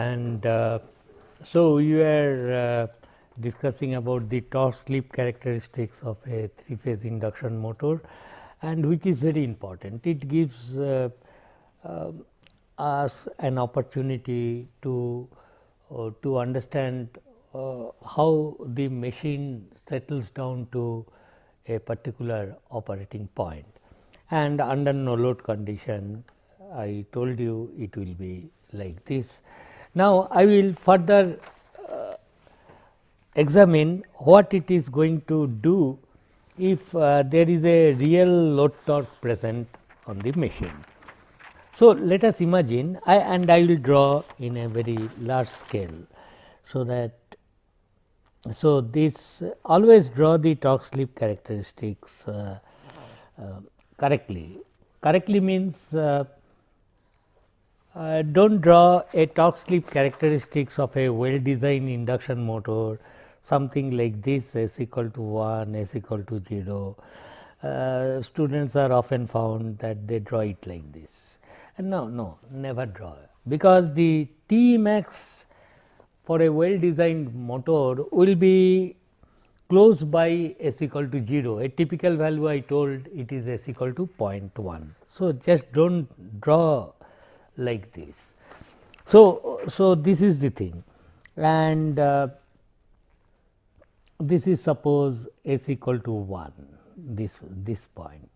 And so we were discussing about the torque slip characteristics of a three-phase induction motor, and which is very important. It gives us an opportunity to understand how the machine settles down to a particular operating point, and under no load condition I told you it will be like this. Now, I will further examine what it is going to do if there is a real load torque present on the machine. So, let us imagine and I will draw in a very large scale. So, that this always draw the torque slip characteristics correctly. Correctly means do not draw a torque slip characteristics of a well designed induction motor something like this, S equal to 1, S equal to 0. Students are often found that they draw it like this, and no, never draw, because the T max for a well designed motor will be close by S equal to 0. A typical value I told it is S equal to 0.1. So, just do not draw like this. So, this is the thing, and this is suppose S equal to 1, this point,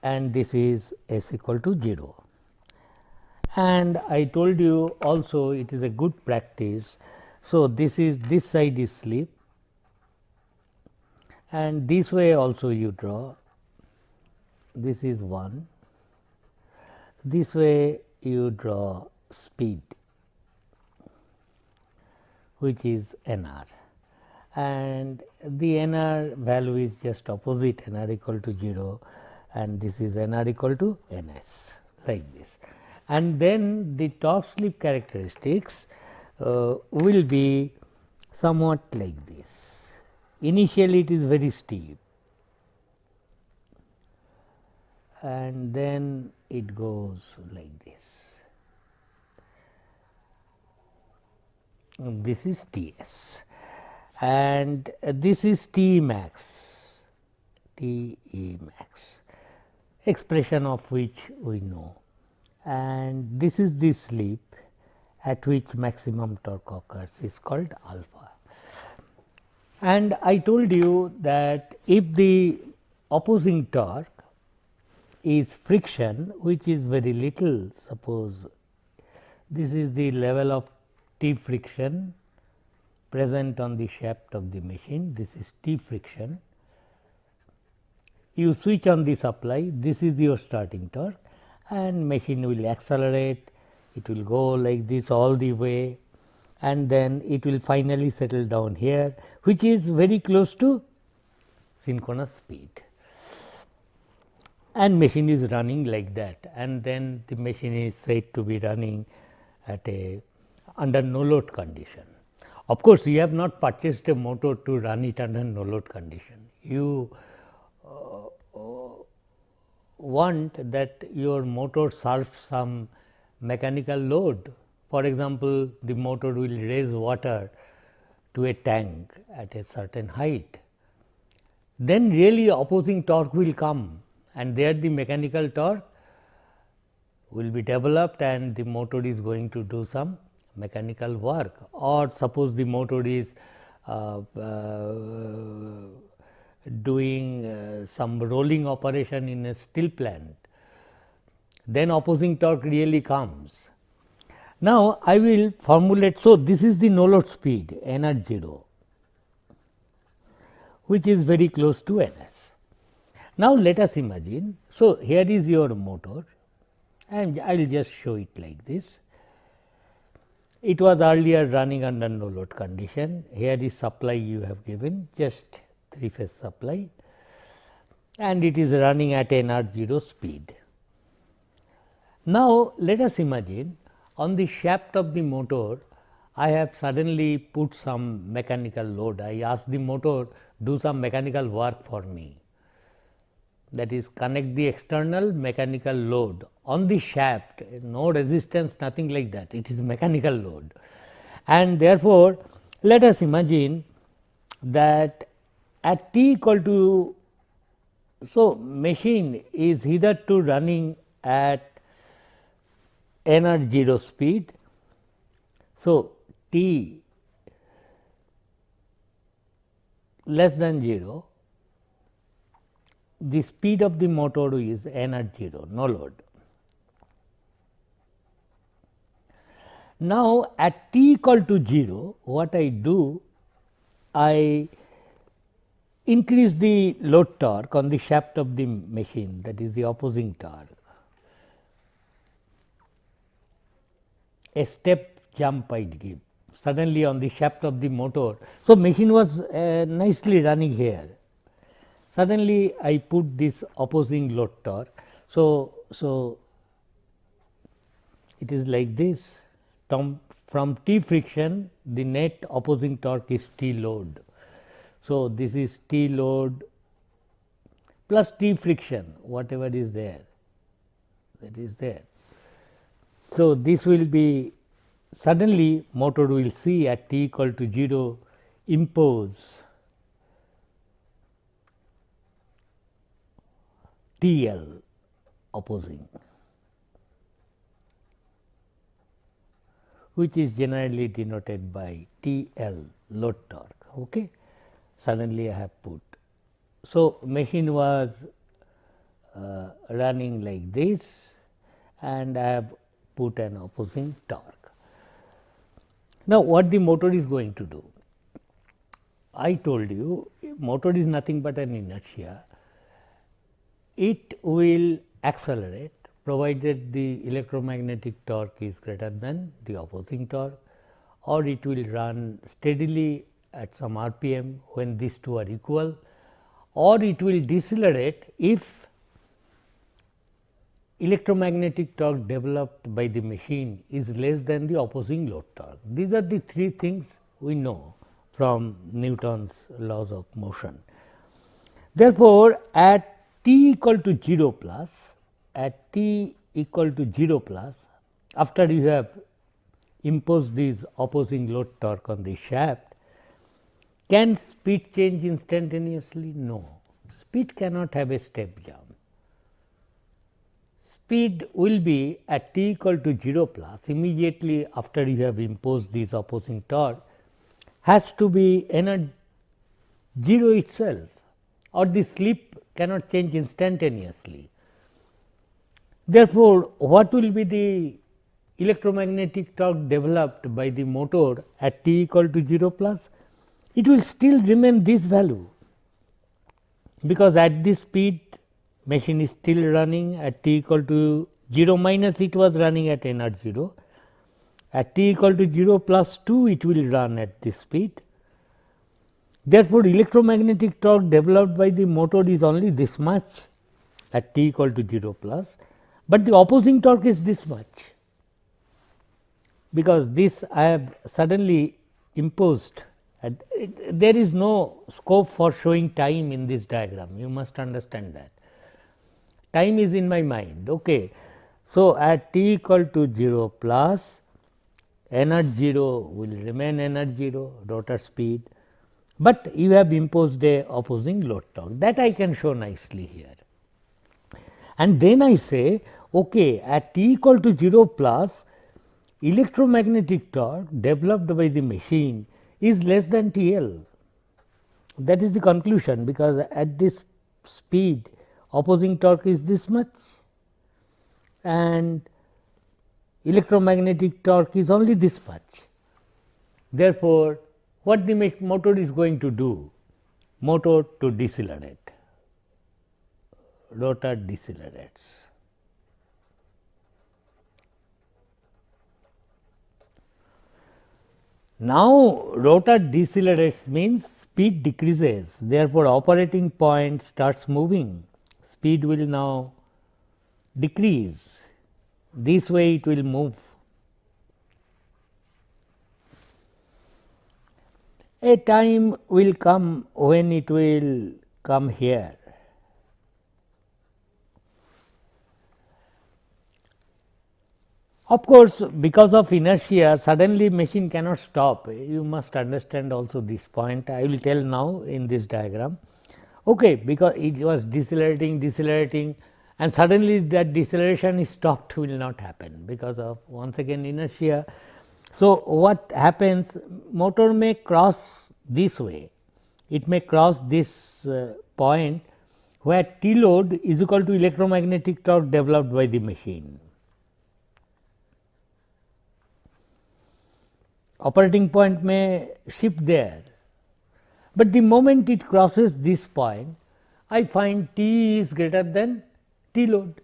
and this is S equal to 0. And I told you also it is a good practice. So, this side is slip, and this way also you draw, this is 1, this way you draw speed, which is NR, and the NR value is just opposite, NR equal to 0, and this is NR equal to NS, like this. And then the torque slip characteristics will be somewhat like this. Initially it is very steep, and then it goes like this. This is T s, and this is T max, T e max, expression of which we know, and this is the slip at which maximum torque occurs, is called alpha. And I told you that if the opposing torque is friction, which is very little, suppose this is the level of T friction present on the shaft of the machine, this is T friction. You switch on the supply, this is your starting torque, and machine will accelerate, it will go like this all the way, and then it will finally settle down here, which is very close to synchronous speed, and machine is running like that, and then the machine is said to be running at a under no load condition. Of course, you have not purchased a motor to run it under no load condition. You want that your motor serves some mechanical load. For example, the motor will raise water to a tank at a certain height. Then really opposing torque will come, and there the mechanical torque will be developed, and the motor is going to do some mechanical work. Or suppose the motor is doing some rolling operation in a steel plant, then opposing torque really comes. Now, I will formulate. So, this is the no load speed n at 0, which is very close to Ns. Now, let us imagine. So, here is your motor, and I will just show it like this. It was earlier running under no load condition. Here is supply you have given, just 3-phase supply, and it is running at n at 0 speed. Now, let us imagine on the shaft of the motor I have suddenly put some mechanical load. I ask the motor do some mechanical work for me. that is connect the external mechanical load on the shaft, no resistance, nothing like that, it is mechanical load. And therefore, let us imagine that at t equal to, so machine is hitherto running at n at 0 speed. So, t less than 0, the speed of the motor is n at 0, no load. Now, at t equal to 0, what I do, I increase the load torque on the shaft of the machine, that is the opposing torque. A step jump I give suddenly on the shaft of the motor. So, machine was nicely running here. Suddenly, I put this opposing load torque. So it is like this. From T friction, the net opposing torque is T load. So, this is T load plus T friction, whatever is there, that is there. So, this will be suddenly motor will see at t equal to 0 impose TL opposing, which is generally denoted by TL load torque. Okay. Suddenly I have put. So, machine was running like this and I have put an opposing torque. Now, what the motor is going to do? I told you motor is nothing but an inertia. It will accelerate provided the electromagnetic torque is greater than the opposing torque, or it will run steadily at some RPM when these two are equal, or it will decelerate if electromagnetic torque developed by the machine is less than the opposing load torque. These are the three things we know from Newton's laws of motion. Therefore, at t equal to 0 plus, at t equal to 0 plus, after you have imposed this opposing load torque on the shaft, can speed change instantaneously? No, speed cannot have a step jump. Speed will be at t equal to 0 plus immediately after you have imposed this opposing torque has to be n at 0 itself, or the slip cannot change instantaneously. Therefore, what will be the electromagnetic torque developed by the motor at t equal to 0 plus? It will still remain this value, because at this speed machine is still running at t equal to 0 minus it was running at n at 0. At t equal to 0 plus 2 it will run at this speed. Therefore, electromagnetic torque developed by the motor is only this much at t equal to 0 plus, but the opposing torque is this much, because this I have suddenly imposed. There is no scope for showing time in this diagram, you must understand that. Time is in my mind. Okay. So, at t equal to 0 plus, n at 0 will remain n at 0 rotor speed, but you have imposed a opposing load torque, that I can show nicely here. And then I say, okay, at t equal to 0 plus, electromagnetic torque developed by the machine is less than T L. That is the conclusion, because at this speed opposing torque is this much and electromagnetic torque is only this much. Therefore, what the motor is going to do? Motor to decelerate, rotor decelerates. Now, rotor decelerates means speed decreases, therefore, operating point starts moving, speed will now decrease, this way it will move. A time will come when it will come here, Of course, because of inertia, suddenly machine cannot stop. You must understand also this point. I will tell now in this diagram. Okay, because it was decelerating, and suddenly that deceleration is stopped, will not happen because of once again inertia. So, what happens, motor may cross this way, it may cross this point where T load is equal to electromagnetic torque developed by the machine. Operating point may shift there, but the moment it crosses this point, I find T is greater than T load,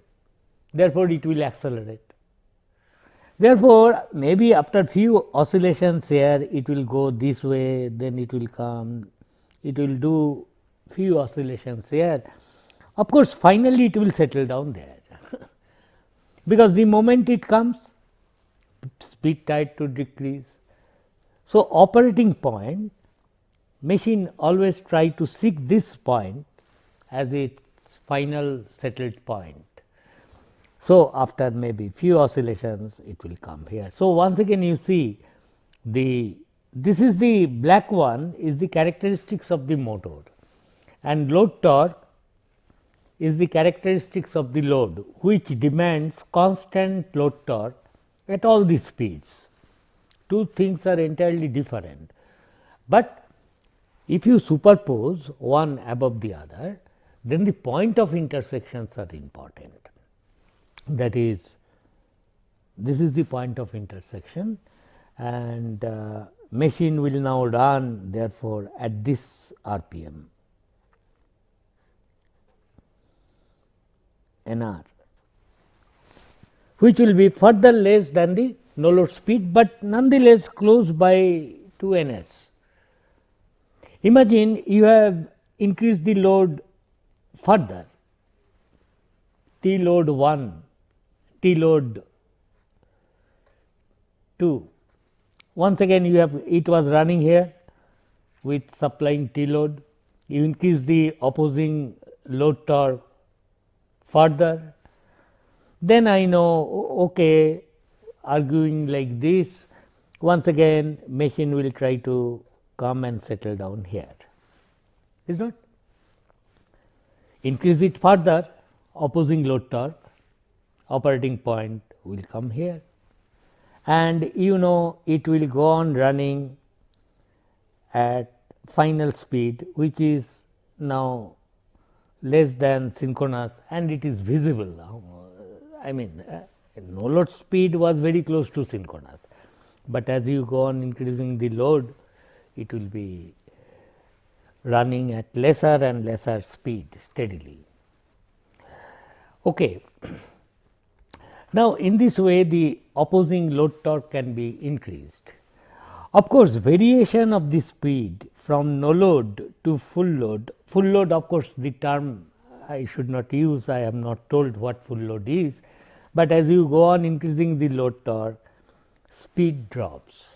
therefore, it will accelerate. Therefore, maybe after few oscillations here, it will go this way, then it will come, it will do few oscillations here. Of course, finally, it will settle down there because the moment it comes, speed tried to decrease. So, operating point, machine always try to seek this point as its final settled point. So, after maybe few oscillations, it will come here. So, once again you see this is the black one is the characteristics of the motor, and load torque is the characteristics of the load, which demands constant load torque at all the speeds. Two things are entirely different, but if you superpose one above the other, then the point of intersections are important. That is, this is the point of intersection, and machine will now run therefore at this RPM NR, which will be further less than the no load speed, but nonetheless close by to Ns. Imagine you have increased the load further, T load 1, T load 2. Once again you have, it was running here with supplying T load, you increase the opposing load torque further, then I know, okay, arguing like this, once again machine will try to come and settle down here, is not? Increase it further, opposing load torque, operating point will come here, and you know it will go on running at final speed, which is now less than synchronous, and it is visible. I mean, no load speed was very close to synchronous, but as you go on increasing the load, it will be running at lesser and lesser speed steadily. Okay. Now, in this way the opposing load torque can be increased. Of course, variation of the speed from no load to full load of course, the term I should not use, I am not told what full load is, but as you go on increasing the load torque, speed drops.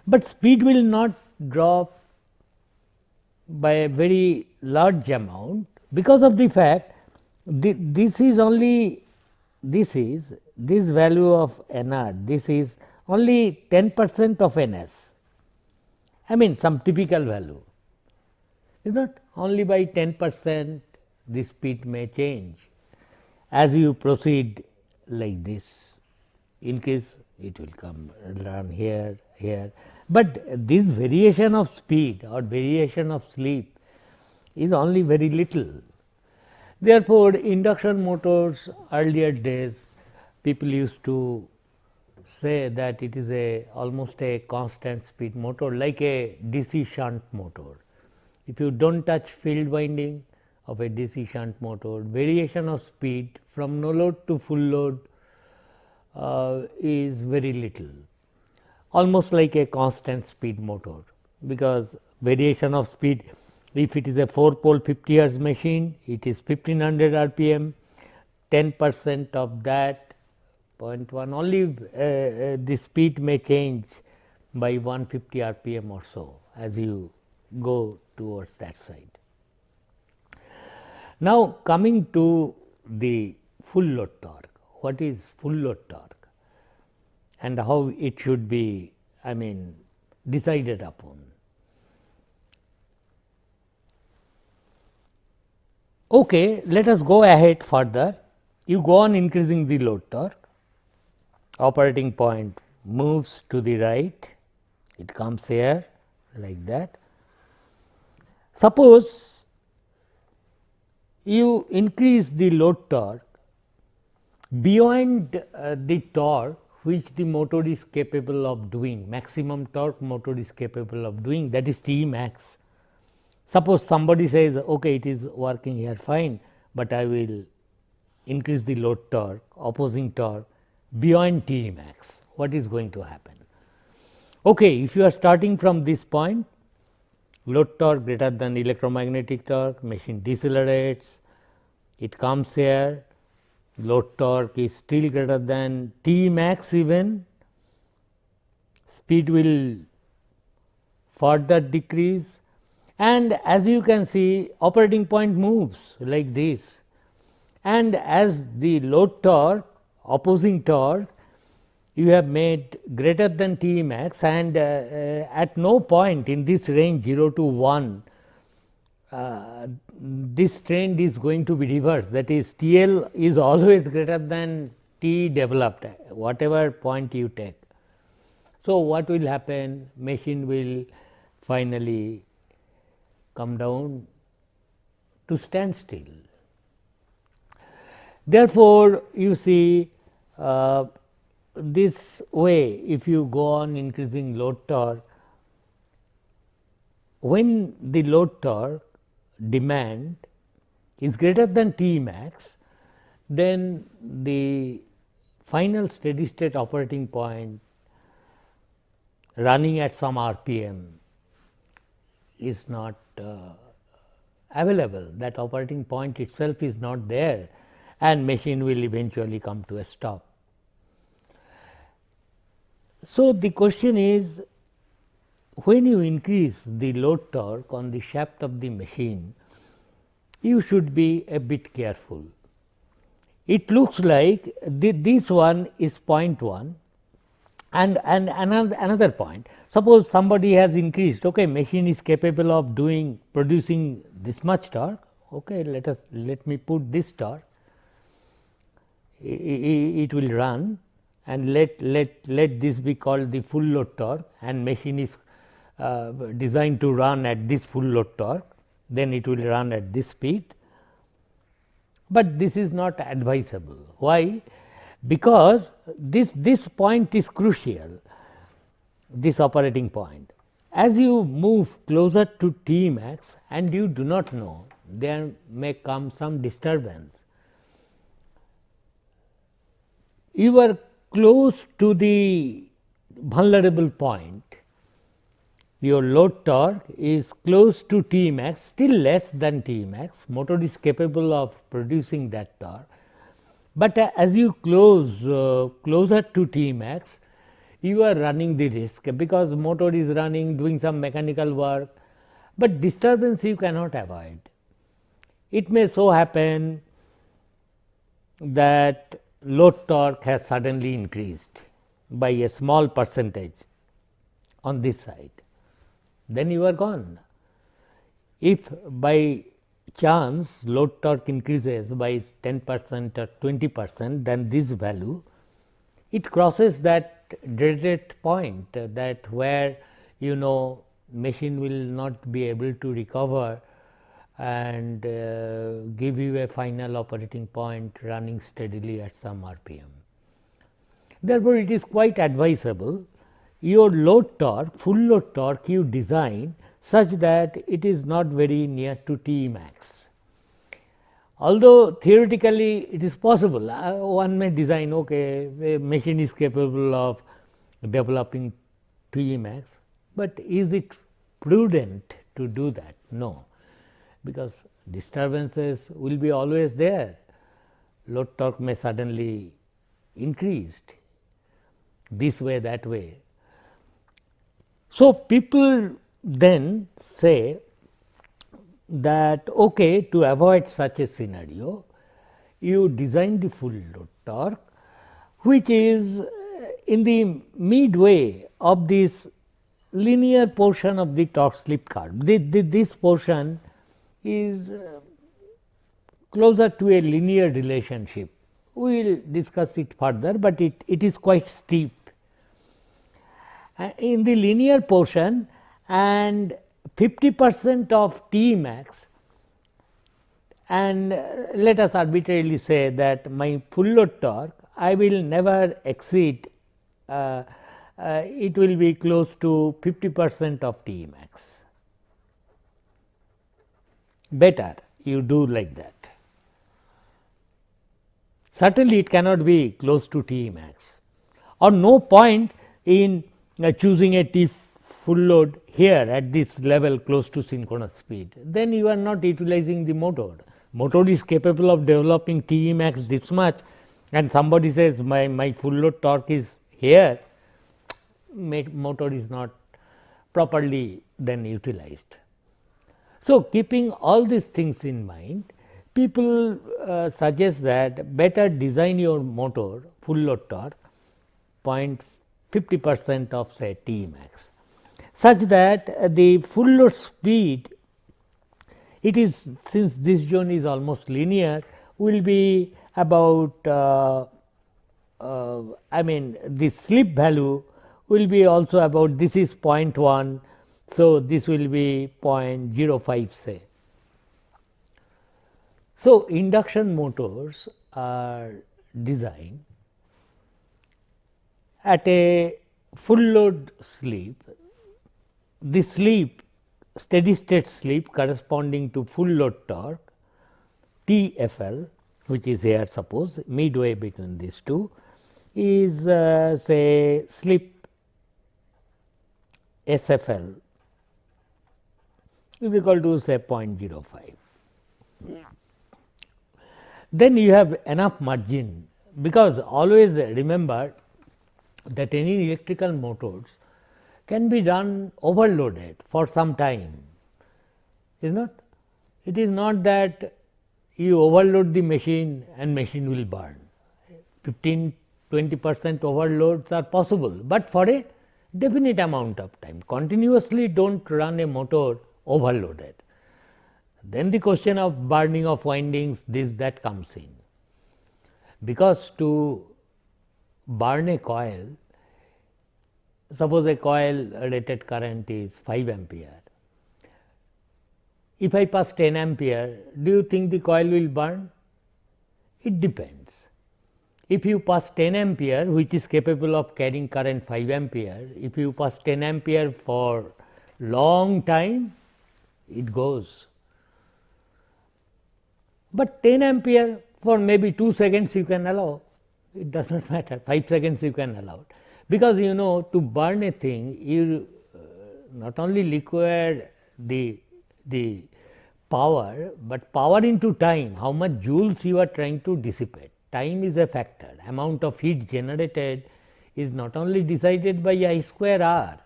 But speed will not drop by a very large amount because of the fact this is only this value of NR, this is only 10% of NS, I mean some typical value, is not? Only by 10% the speed may change. As you proceed like this, increase, it will come run here, but this variation of speed or variation of sleep is only very little. Therefore, induction motors earlier days people used to say that it is a almost a constant speed motor, like a DC shunt motor. If you do not touch field winding of a DC shunt motor, variation of speed from no load to full load is very little, almost like a constant speed motor, because variation of speed, if it is a 4-pole 50 Hz machine, it is 1500 RPM, 10% of that 0.1, only the speed may change by 150 RPM or so as you go towards that side. Now, coming to the full load torque, what is full load torque and how it should be decided upon. Okay, let us go ahead further. You go on increasing the load torque, operating point moves to the right, it comes here like that. Suppose you increase the load torque beyond the torque which the motor is capable of doing, maximum torque motor is capable of doing, that is T max. Suppose somebody says, okay, it is working here fine, but I will increase the load torque, opposing torque beyond T max. What is going to happen? Okay, if you are starting from this point, load torque greater than electromagnetic torque, machine decelerates, it comes here, load torque is still greater than T max even, speed will further decrease, and as you can see operating point moves like this, and as the load torque, opposing torque you have made greater than T max, and at no point in this range 0 to 1 this trend is going to be reversed, that is TL is always greater than T developed whatever point you take. So, what will happen? Machine will finally come down to standstill. Therefore, you see this way, if you go on increasing load torque, when the load torque demand is greater than T max, then the final steady state operating point running at some RPM is not available, that operating point itself is not there, and machine will eventually come to a stop. So, the question is, when you increase the load torque on the shaft of the machine, you should be a bit careful. It looks like this one is 0.1 and another point. Suppose somebody has increased, okay, machine is capable of producing this much torque, okay, let me put this torque, it will run, and let this be called the full load torque, and machine is designed to run at this full load torque, then it will run at this speed. But this is not advisable. Why? Because this point is crucial, this operating point. As you move closer to T max and you do not know, there may come some disturbance. You are close to the vulnerable point, your load torque is close to T max, still less than T max, motor is capable of producing that torque. But as you closer to T max, you are running the risk, because motor is running, doing some mechanical work, but disturbance you cannot avoid. It may so happen that load torque has suddenly increased by a small percentage on this side, then you are gone. If by chance load torque increases by 10% or 20%, then this value, it crosses that dreaded point, that where machine will not be able to recover and give you a final operating point running steadily at some RPM. Therefore, it is quite advisable your load torque, full load torque you design such that it is not very near to T max. Although theoretically it is possible, one may design, okay, a machine is capable of developing T max, but is it prudent to do that? No, because disturbances will be always there. Load torque may suddenly increased this way, that way. So, people then say that, okay, to avoid such a scenario, you design the full load torque, which is in the midway of this linear portion of the torque slip curve. This portion is closer to a linear relationship. We will discuss it further, but it is quite steep. In the linear portion, and 50% of T max, and let us arbitrarily say that my full load torque I will never exceed, it will be close to 50% of T max. Better you do like that. Certainly, it cannot be close to T max, or no point in choosing a T full load here at this level close to synchronous speed. Then you are not utilizing the motor. Motor is capable of developing T max this much, and somebody says my full load torque is here, motor is not properly then utilized. So, keeping all these things in mind, people suggest that better design your motor full load torque 0.50% of say T max, such that the full load speed, it is, since this zone is almost linear, will be about I mean the slip value will be also about, this is 0.1. So, this will be 0.05 say. So, induction motors are designed at a full load slip, the slip steady state slip corresponding to full load torque TFL, which is here suppose midway between these two, is say slip SFL is equal to say 0.05. Then you have enough margin, because always remember that any electrical motors can be done overloaded for some time, is not? It is not that you overload the machine and machine will burn. 15-20% overloads are possible, but for a definite amount of time. Continuously do not run a motor overloaded. Then the question of burning of windings, this that comes in, because to burn a coil, suppose a coil rated current is 5 ampere. If I pass 10 ampere, do you think the coil will burn? It depends. If you pass 10 ampere, which is capable of carrying current 5 ampere, if you pass 10 ampere for long time, it goes. But 10 ampere for maybe 2 seconds you can allow, it does not matter, 5 seconds you can allow. Because you know, to burn a thing, you not only require the power, but power into time, how much joules you are trying to dissipate. Time is a factor. Amount of heat generated is not only decided by I square R,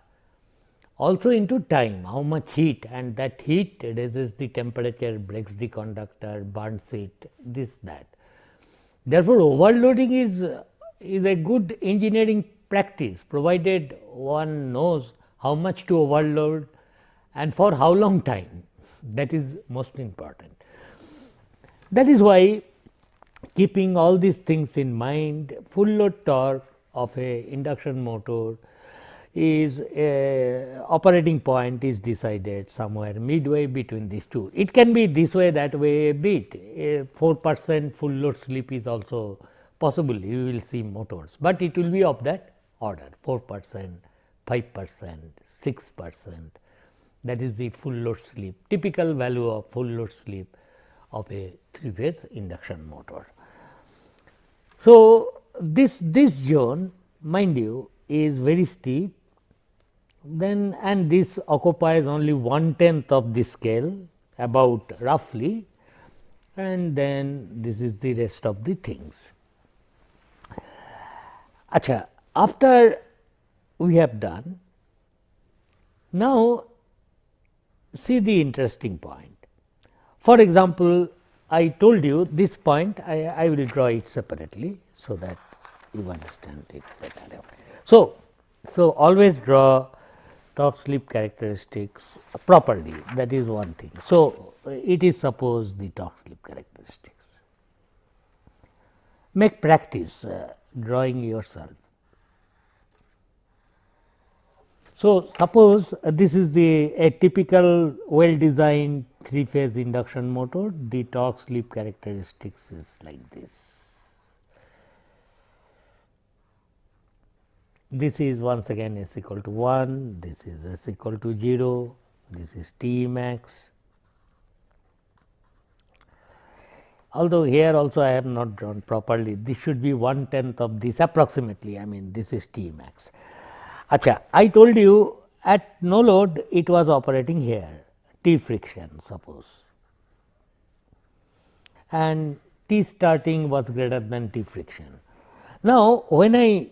also into time, how much heat, and that heat raises the temperature, breaks the conductor, burns it, this that. Therefore, overloading is a good engineering practice, provided one knows how much to overload and for how long time. That is most important. That is why, keeping all these things in mind, full load torque of a induction motor is operating point is decided somewhere midway between these two. It can be this way, that way a bit. 4% full load slip is also possible, you will see motors, but it will be of that order, 4%, 5%, 6%, that is the full load slip, typical value of full load slip of a 3-phase induction motor. So, this zone, mind you, is very steep, then, and this occupies only 1/10 of the scale, about roughly, and then this is the rest of the things. Achha, after we have done, now see the interesting point. For example, I told you this point, I will draw it separately. so that you understand it better. So always draw torque slip characteristics properly, that is one thing. So, it is suppose the torque slip characteristics. Make practice drawing yourself. So, suppose this is a typical well designed 3-phase induction motor, the torque slip characteristics is like this. This is once again s equal to 1, this is s equal to 0, this is T max. Although here also I have not drawn properly, this should be 1/10 of this approximately, I mean this is T max. Acha, I told you at no load it was operating here, T friction suppose, and T starting was greater than T friction. Now, when I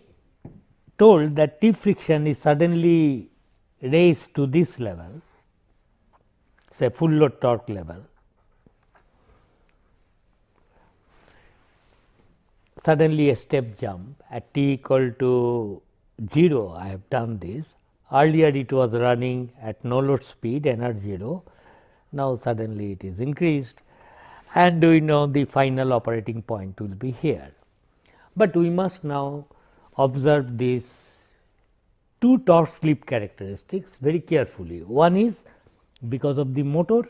told that T friction is suddenly raised to this level, say full load torque level, suddenly a step jump at T equal to 0, I have done this. Earlier it was running at no load speed NR0, now suddenly it is increased, and we know the final operating point will be here. But we must now observe these two torque slip characteristics very carefully. One is because of the motor,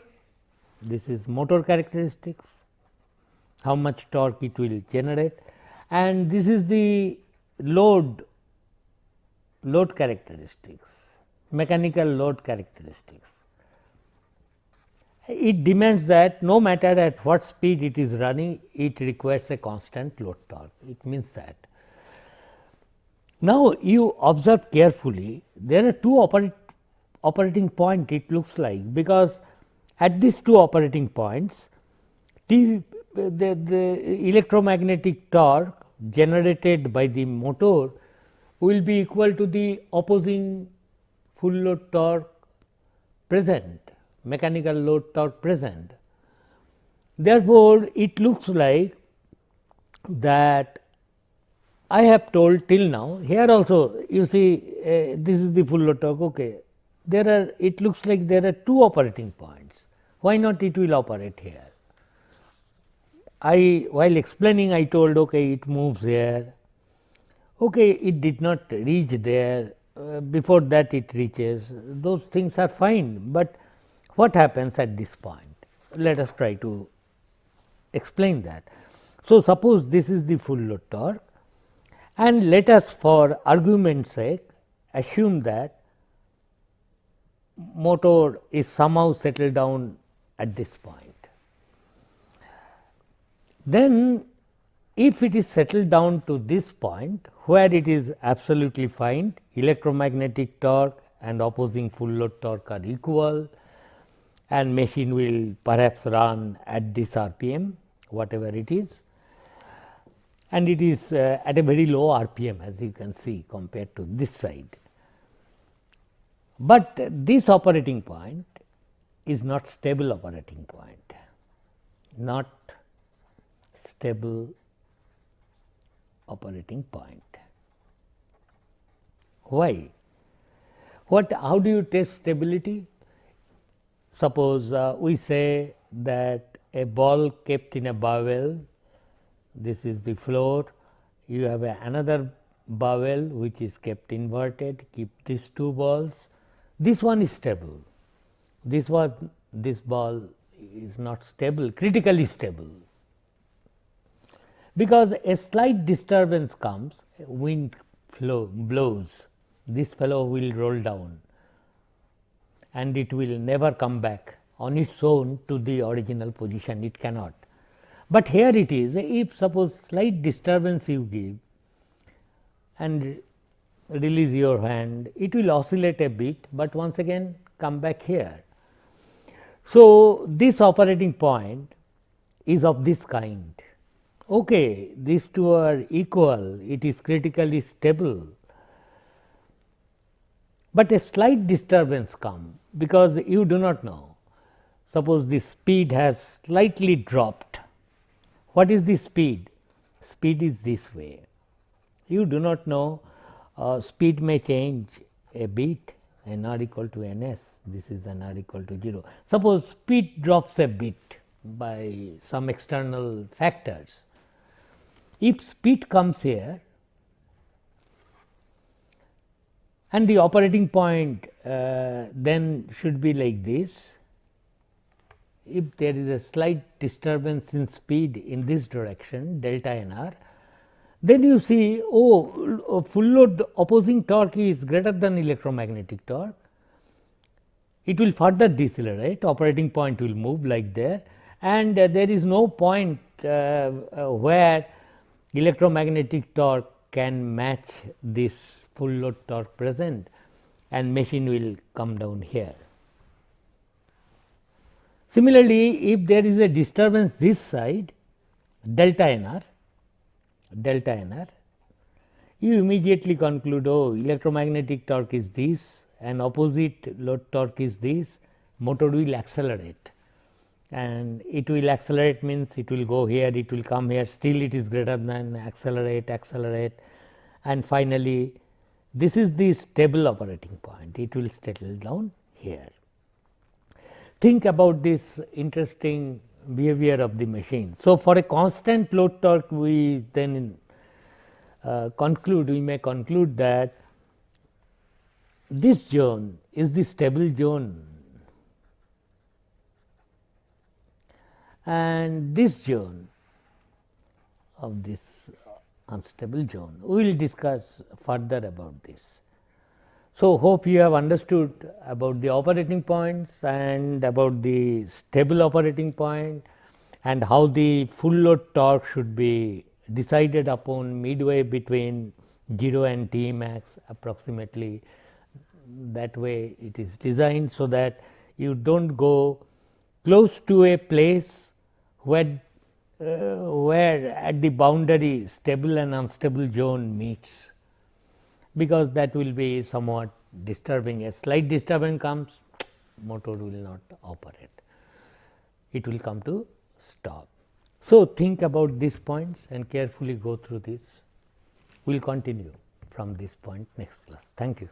this is motor characteristics, how much torque it will generate, and this is the load characteristics, mechanical load characteristics. It demands that no matter at what speed it is running, it requires a constant load torque, it means that. Now, you observe carefully, there are two operating point it looks like, because at these two operating points, the electromagnetic torque generated by the motor will be equal to the opposing full load torque present, mechanical load torque present. Therefore, it looks like that I have told till now, here also you see this is the full load torque, okay. There are, it looks like there are two operating points, why not it will operate here? While explaining I told okay it moves here, okay it did not reach there, before that it reaches, those things are fine, but what happens at this point? Let us try to explain that. So, suppose this is the full load torque, and let us for argument's sake assume that motor is somehow settled down at this point. Then if it is settled down to this point where it is absolutely fine, electromagnetic torque and opposing full load torque are equal, and machine will perhaps run at this RPM whatever it is, and it is at a very low RPM as you can see compared to this side. But this operating point is not stable operating point, not stable operating point. Why? How do you test stability? Suppose we say that a ball kept in a bowel, this is the floor, you have another bowel which is kept inverted, keep these two balls, this one is stable, this ball is not stable, critically stable, because a slight disturbance comes, wind blows, this fellow will roll down and it will never come back on its own to the original position, it cannot. But here it is, if suppose slight disturbance you give and release your hand, it will oscillate a bit, but once again come back here. So, this operating point is of this kind. Okay, these two are equal, it is critically stable, but a slight disturbance comes because you do not know. Suppose the speed has slightly dropped. What is the speed? speed is this way. You do not know, speed may change a bit, n r equal to n s, this is n r equal to 0. Suppose speed drops a bit by some external factors. If speed comes here and the operating point then should be like this, if there is a slight disturbance in speed in this direction delta n r, then you see, oh, full load opposing torque is greater than electromagnetic torque. It will further decelerate, operating point will move like there, and there is no point where electromagnetic torque can match this full load torque present, and machine will come down here. Similarly, if there is a disturbance this side delta n r, you immediately conclude, oh, electromagnetic torque is this and opposite load torque is this, motor will accelerate, and it will accelerate means it will go here, it will come here, still it is greater than, accelerate, and finally this is the stable operating point, it will settle down here. Think about this interesting behavior of the machine. So, for a constant load torque, we then we may conclude that this zone is the stable zone and this zone of this unstable zone. We will discuss further about this. So, hope you have understood about the operating points and about the stable operating point and how the full load torque should be decided upon midway between 0 and T max approximately. That way it is designed so that you do not go close to a place where at the boundary stable and unstable zone meets, because that will be somewhat disturbing. A slight disturbance comes, motor will not operate, it will come to stop. So, think about these points and carefully go through this. We will continue from this point next class. Thank you.